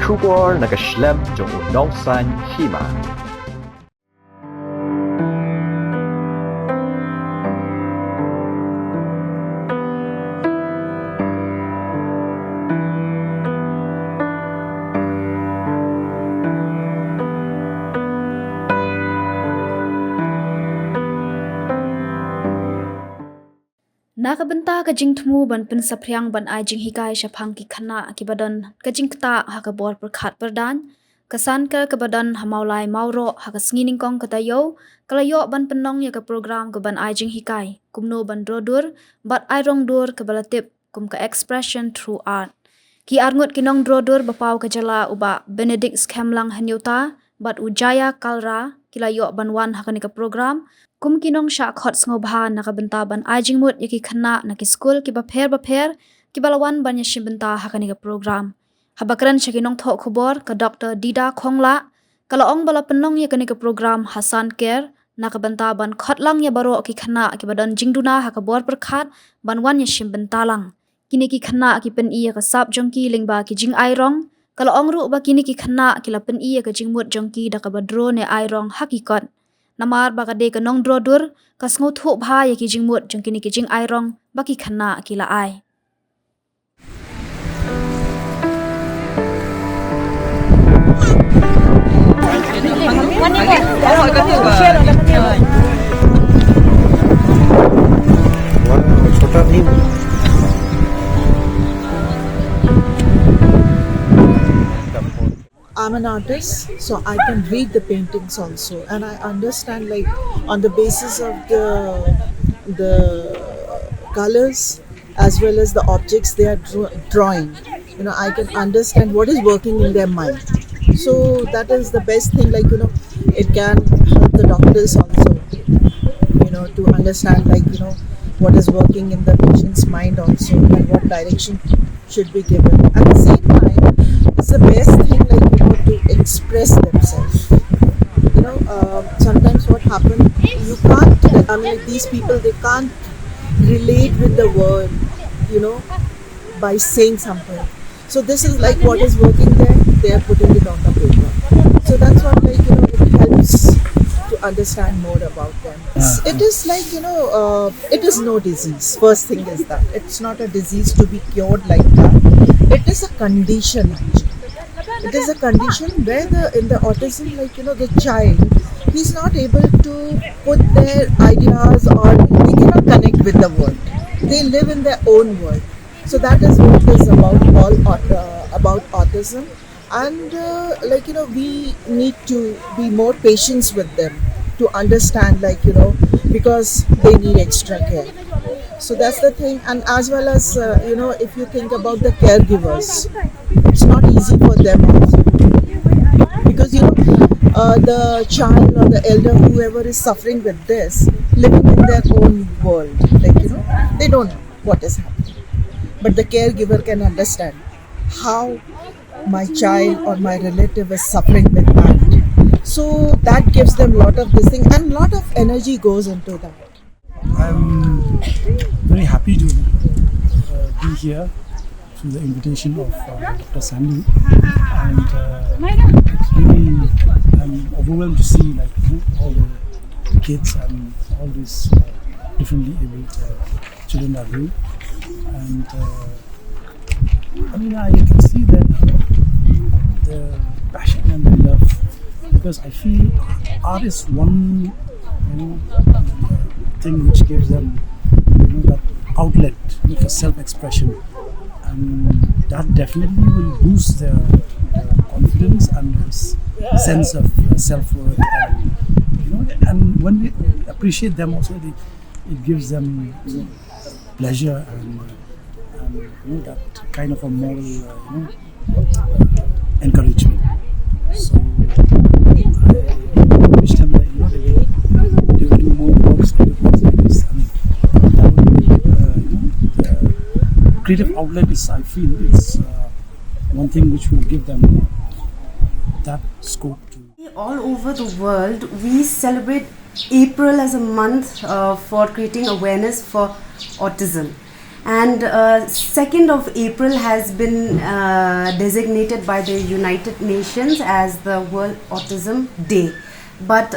Shubor nakaslem jong unongsan Hima. Nakabenta ka Jingmut ban pensapriang ban ai jing hikai shapang ki khana ki badan ka jingkta ha ka bor per khat perdan ka San-Ker ka badan hamaulai mauro ha ka sngining kong katayo kalayo ban penong ya ka program ka ban ai jing hikai kumno ban drodur bat ai rong dur ka balatip kum ka expression through art ki arngut kinong drodur bapau ka jala uba Benedict Sngewthuh Sngewthuh bat ujaya kalra kilayo ban wan ha ka ni ka program kum kinong sha khot Sngewthuh nakabenta ban ai Jingmut yaki khana naki school ki bapher ki balawan ban yashim benta hakani ka program habakran shakinong tho khobor ka Dr. Dida Khongla kalaong bala penong yakani ka program San-Ker nakabenta ban khotlang ya baro ki khana ki badan jingduna hakabor perkhat ban wan yashim benta lang kini ki khana ki pen iya ka sap jongki lingba ki jing ai rong kalaong ru ba kini ki khana ki la pen iya ka Jingmut jongki da ka badro ne ai rong hakikot namar bagade ka nong drodur ka Sngewthuh bha yaki Jingmut jongkini ki jing ai rong baki khana kila ai I'm an artist, so I can read the paintings also, and I understand like on the basis of the colors as well as the objects they are drawing. You know, I can understand what is working in their mind. So that is the best thing. Like it can help the doctors also. To understand what is working in the patient's mind also and what direction should be given. At the same time, it's the best thing to express themselves. Sometimes what happens, you can't. These people they can't relate with the word, by saying something. So this is like what is working there. They are putting it on the paper. So that's what it helps to understand more about them. It is it is no disease. First thing is that it's not a disease to be cured like that. It is a condition actually. It is a condition where in the autism, the child, he's not able to put their ideas or they cannot connect with the world. They live in their own world. So that is what it is about autism. And we need to be more patient with them to understand because they need extra care. So that's the thing. And as well as if you think about the caregivers, it's not easy for them also, because the child or the elder, whoever is suffering with this, living in their own world, they don't know what is happening, but the caregiver can understand how my child or my relative is suffering with that. So that gives them a lot of this thing, and a lot of energy goes into that. I'm very happy to be here through the invitation of Dr. Sandy, and it's really, I'm overwhelmed to see all the kids and all these differently abled children are doing, and I can see that the passion and the love, because I feel art is one thing which gives them that outlet for self-expression, and that definitely will boost their confidence and their sense of self-worth, and when we appreciate them also, it gives them pleasure and that kind of a moral encouragement. So I wish them that they will do more works like this, and that will be the creative outlet is, I feel, it's one thing which will give them that scope to. All over the world, we celebrate April as a month for creating awareness for autism. And 2nd of April has been designated by the United Nations as the World Autism Day. But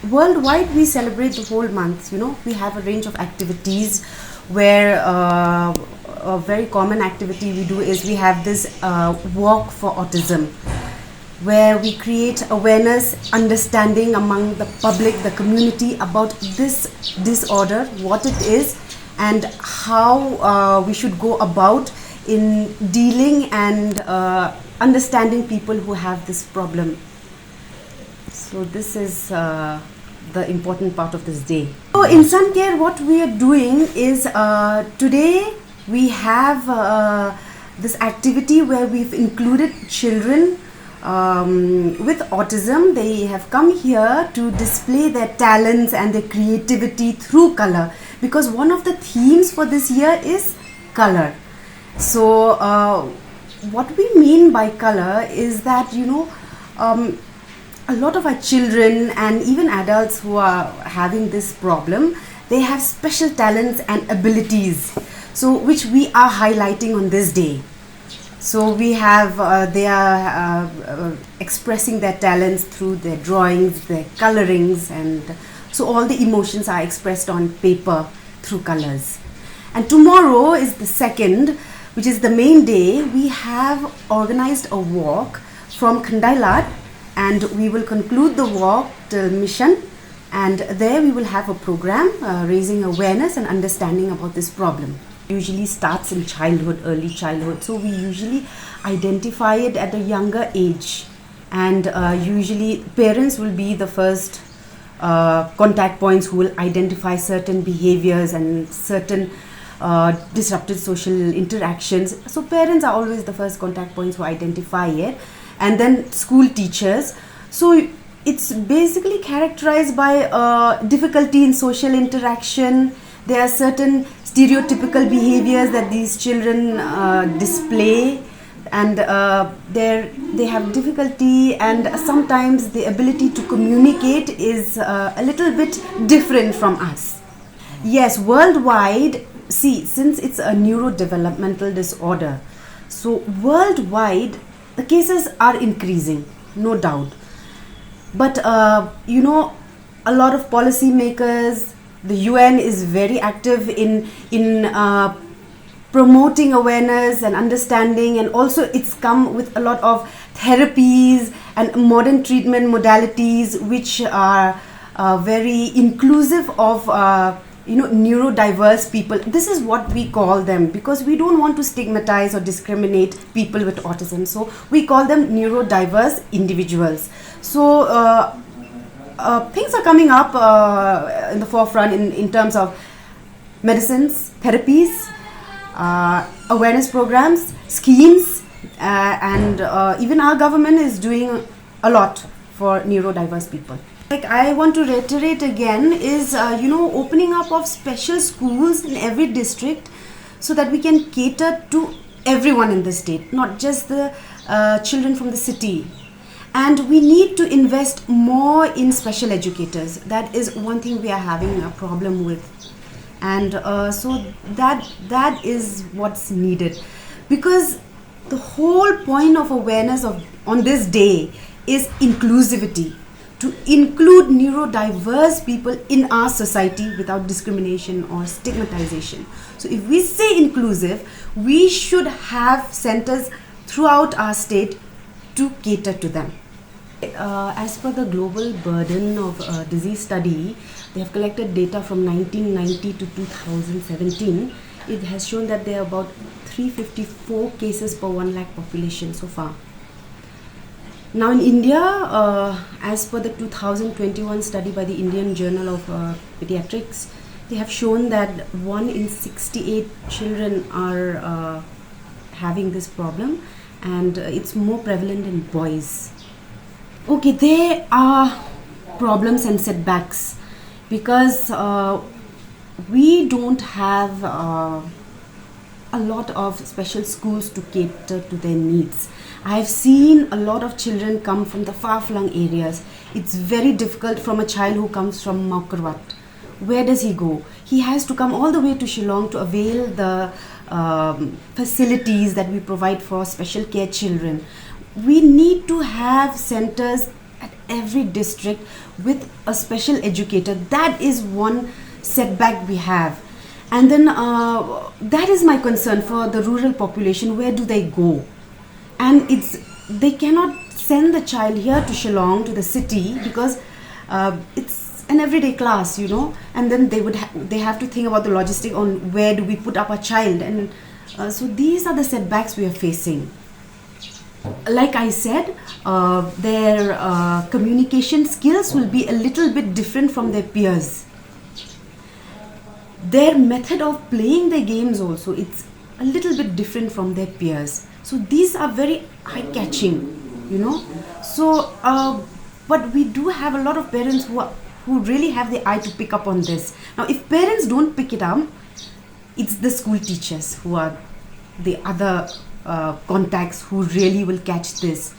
worldwide we celebrate the whole month. We have a range of activities where a very common activity we do is we have this walk for autism, where we create awareness, understanding among the public, the community about this disorder, what it is, and how we should go about in dealing and understanding people who have this problem. So this is the important part of this day. So in San-Ker, what we are doing is today we have this activity where we've included children with autism. They have come here to display their talents and their creativity through color, because one of the themes for this year is color. So what we mean by color is that a lot of our children and even adults who are having this problem, they have special talents and abilities, so which we are highlighting on this day. So we have they are expressing their talents through their drawings, their colorings, and so all the emotions are expressed on paper through colors. And tomorrow is the 2nd, which is the main day. We have organized a walk from Khandailat, and we will conclude the walk till Mission, and there we will have a program raising awareness and understanding about this problem. Usually starts in childhood, early childhood, so we usually identify it at a younger age, and usually parents will be the first contact points who will identify certain behaviors and certain disrupted social interactions. So parents are always the first contact points who identify it, and then school teachers. So it's basically characterized by difficulty in social interaction. There are certain stereotypical behaviors that these children display, and they have difficulty, and sometimes the ability to communicate is a little bit different from us. Yes, worldwide, since it's a neurodevelopmental disorder, so worldwide the cases are increasing, no doubt. But a lot of policymakers, the UN is very active in promoting awareness and understanding, and also it's come with a lot of therapies and modern treatment modalities which are very inclusive of neurodiverse people. This is what we call them, because we don't want to stigmatize or discriminate people with autism, so we call them neurodiverse individuals. So things are coming up in the forefront in terms of medicines, therapies, awareness programs, schemes, and even our government is doing a lot for neurodiverse people. Like I want to reiterate again is opening up of special schools in every district, so that we can cater to everyone in the state, not just the children from the city. And we need to invest more in special educators. That is one thing we are having a problem with, and so that is what's needed, because the whole point of awareness on this day is inclusivity, to include neurodiverse people in our society without discrimination or stigmatization. So if we say inclusive, we should have centers throughout our state to cater to them. As per the global burden of disease study, they have collected data from 1990 to 2017. It has shown that there are about 354 cases per 1 lakh population so far. Now in India, as per the 2021 study by the Indian Journal of Pediatrics, they have shown that 1 in 68 children are having this problem, and it's more prevalent in boys. Okay, there are problems and setbacks, because we don't have a lot of special schools to cater to their needs. I've seen a lot of children come from the far-flung areas. It's very difficult from a child who comes from Maukarwat. Where does he go? he has to come all the way to Shillong to avail the facilities that we provide for special care children. We need to have centers at every district with a special educator. That is one setback we have. And then that is my concern for the rural population. Where do they go? And they cannot send the child here to Shillong, to the city, because it's an everyday class, you know, and then they have to think about the logistic on where do we put up our child. And so these are the setbacks we are facing. Like I said, their communication skills will be a little bit different from their peers. Their method of playing their games also, it's a little bit different from their peers. So these are very eye-catching, you know. So, but we do have a lot of parents who really have the eye to pick up on this. Now, if parents don't pick it up, it's the school teachers who are the other contacts who really will catch this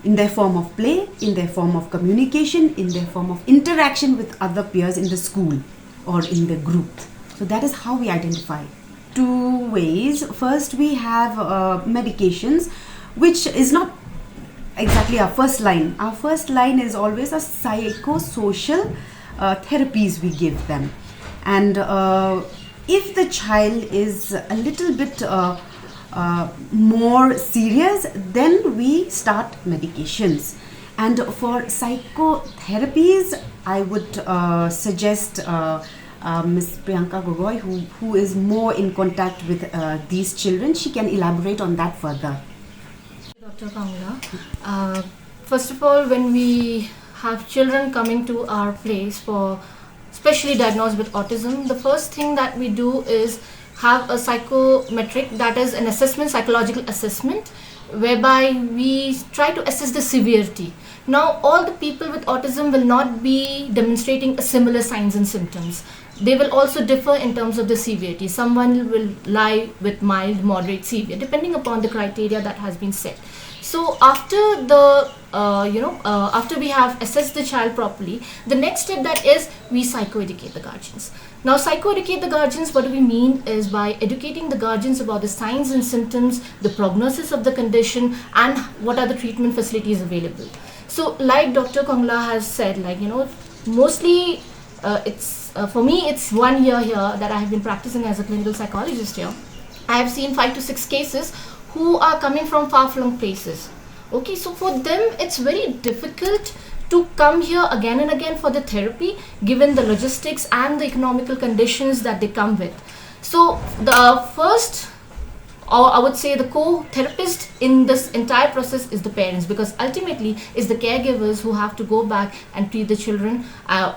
in their form of play, in their form of communication, in their form of interaction with other peers in the school or in the group. So that is how we identify. 2 ways. First, we have medications, which is not exactly our first line. Our first line is always a psychosocial therapies we give them. And if the child is a little bit more serious, then we start medications. And for psychotherapies, I would suggest Ms. Priyanka Gogoi, who is more in contact with these children. She can elaborate on that further. Dr. Kamla, first of all, when we have children coming to our place for specially diagnosed with autism, the first thing that we do is have a psychometric, that is an assessment, psychological assessment, whereby we try to assess the severity. Now, all the people with autism will not be demonstrating similar signs and symptoms. They will also differ in terms of the severity. Someone will lie with mild, moderate, severe, depending upon the criteria that has been set. So after the after we have assessed the child properly, the next step that is we psychoeducate the guardians. Now, psychoeducate the guardians, what do we mean is by educating the guardians about the signs and symptoms, the prognosis of the condition, and what are the treatment facilities available. So like Dr. Kongla has said, like, you know, mostly for me it's 1 year here that I have been practicing as a clinical psychologist here. I have seen 5 to 6 cases who are coming from far-flung places. Okay, so for them it's very difficult to come here again and again for the therapy, given the logistics and the economical conditions that they come with. So the first, or I would say the co-therapist in this entire process is the parents, because ultimately it's the caregivers who have to go back and treat the children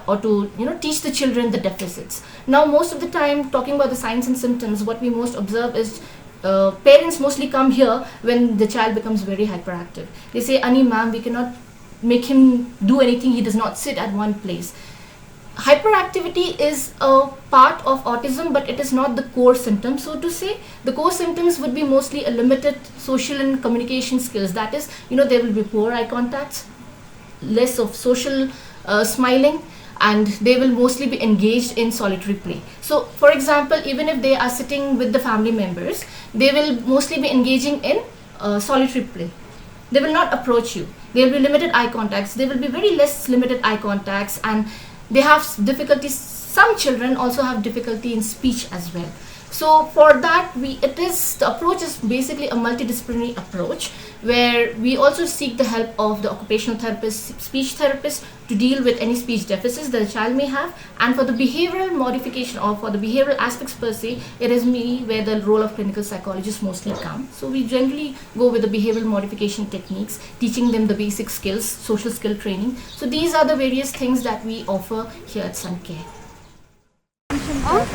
or to teach the children the deficits. Now, most of the time, talking about the signs and symptoms, what we most observe is parents mostly come here when the child becomes very hyperactive. They say, "Ani ma'am, we cannot make him do anything, he does not sit at one place." Hyperactivity is a part of autism, but it is not the core symptom, so to say. The core symptoms would be mostly a limited social and communication skills. That is, there will be poor eye contacts, less of social smiling, and they will mostly be engaged in solitary play. So, for example, even if they are sitting with the family members, they will mostly be engaging in solitary play. They will not approach you. There will be limited eye contacts. There will be very less limited eye contacts, and they have difficulties. Some children also have difficulty in speech as well. So for that, the approach is basically a multidisciplinary approach, where we also seek the help of the occupational therapist, speech therapist, to deal with any speech deficits that the child may have. And for the behavioral modification, or for the behavioral aspects per se, it is me where the role of clinical psychologist mostly comes. So we generally go with the behavioral modification techniques, teaching them the basic skills, social skill training. So these are the various things that we offer here at San-Ker. Kalau